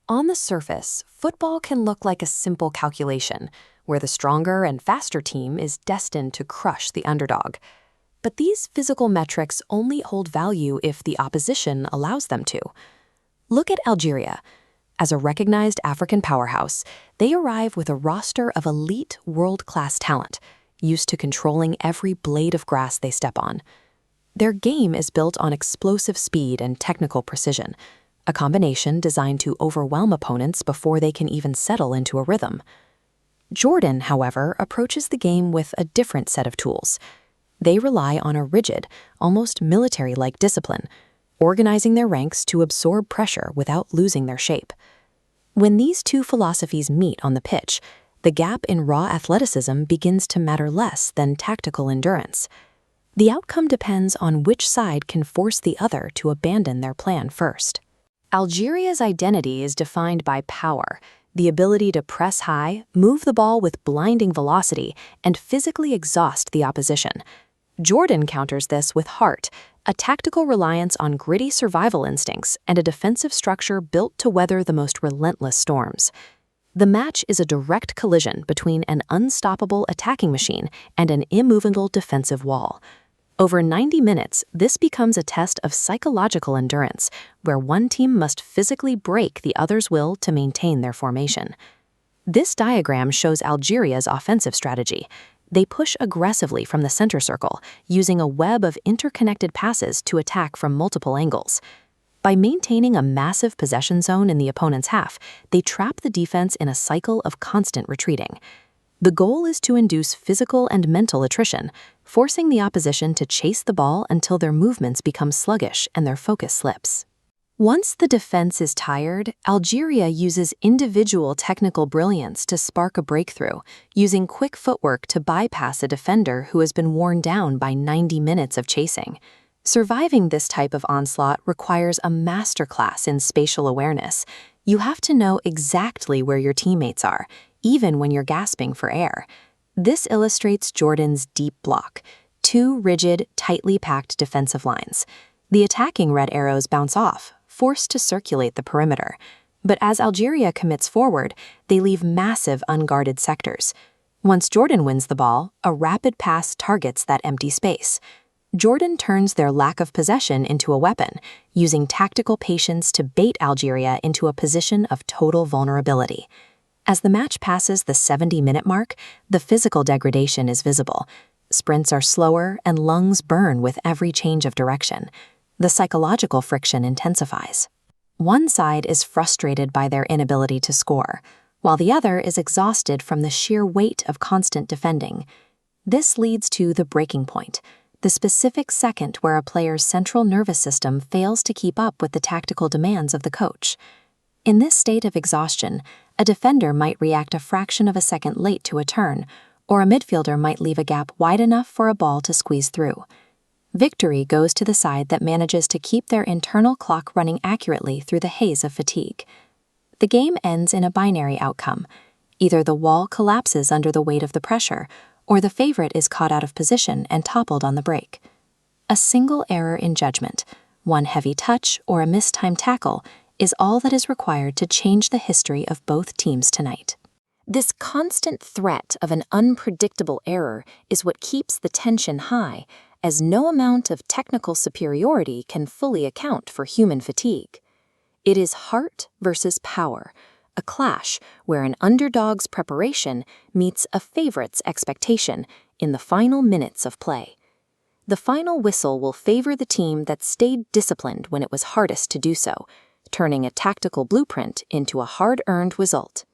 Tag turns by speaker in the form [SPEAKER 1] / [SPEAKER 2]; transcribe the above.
[SPEAKER 1] On the surface, football can look like a simple calculation, where the stronger and faster team is destined to crush the underdog. But these physical metrics only hold value if the opposition allows them to. Look at Algeria. As a recognized African powerhouse, they arrive with a roster of elite world-class talent, used to controlling every blade of grass they step on. Their game is built on explosive speed and technical precision, a combination designed to overwhelm opponents before they can even settle into a rhythm. Jordan, however, approaches the game with a different set of tools. They rely on a rigid, almost military-like discipline, organizing their ranks to absorb pressure without losing their shape. When these two philosophies meet on the pitch, the gap in raw athleticism begins to matter less than tactical endurance. The outcome depends on which side can force the other to abandon their plan first. Algeria's identity is defined by power, the ability to press high, move the ball with blinding velocity, and physically exhaust the opposition. Jordan counters this with heart, a tactical reliance on gritty survival instincts and a defensive structure built to weather the most relentless storms. The match is a direct collision between an unstoppable attacking machine and an immovable defensive wall. Over 90 minutes, this becomes a test of psychological endurance, where one team must physically break the other's will to maintain their formation. This diagram shows Algeria's offensive strategy. They push aggressively from the center circle, using a web of interconnected passes to attack from multiple angles. By maintaining a massive possession zone in the opponent's half, they trap the defense in a cycle of constant retreating. The goal is to induce physical and mental attrition, forcing the opposition to chase the ball until their movements become sluggish and their focus slips. Once the defense is tired, Algeria uses individual technical brilliance to spark a breakthrough, using quick footwork to bypass a defender who has been worn down by 90 minutes of chasing. Surviving this type of onslaught requires a masterclass in spatial awareness. You have to know exactly where your teammates are, even when you're gasping for air. This illustrates Jordan's deep block, two rigid, tightly packed defensive lines. The attacking red arrows bounce off, forced to circulate the perimeter. But as Algeria commits forward, they leave massive unguarded sectors. Once Jordan wins the ball, a rapid pass targets that empty space. Jordan turns their lack of possession into a weapon, using tactical patience to bait Algeria into a position of total vulnerability. As the match passes the 70-minute mark, the physical degradation is visible. Sprints are slower and lungs burn with every change of direction. The psychological friction intensifies. One side is frustrated by their inability to score, while the other is exhausted from the sheer weight of constant defending. This leads to the breaking point, the specific second where a player's central nervous system fails to keep up with the tactical demands of the coach. In this state of exhaustion, a defender might react a fraction of a second late to a turn, or a midfielder might leave a gap wide enough for a ball to squeeze through. Victory goes to the side that manages to keep their internal clock running accurately through the haze of fatigue. The game ends in a binary outcome. Either the wall collapses under the weight of the pressure, or the favorite is caught out of position and toppled on the break. A single error in judgment, one heavy touch or a mistimed tackle, is all that is required to change the history of both teams tonight. This constant threat of an unpredictable error is what keeps the tension high, as no amount of technical superiority can fully account for human fatigue. It is heart versus power, a clash where an underdog's preparation meets a favorite's expectation in the final minutes of play. The final whistle will favor the team that stayed disciplined when it was hardest to do so, turning a tactical blueprint into a hard-earned result.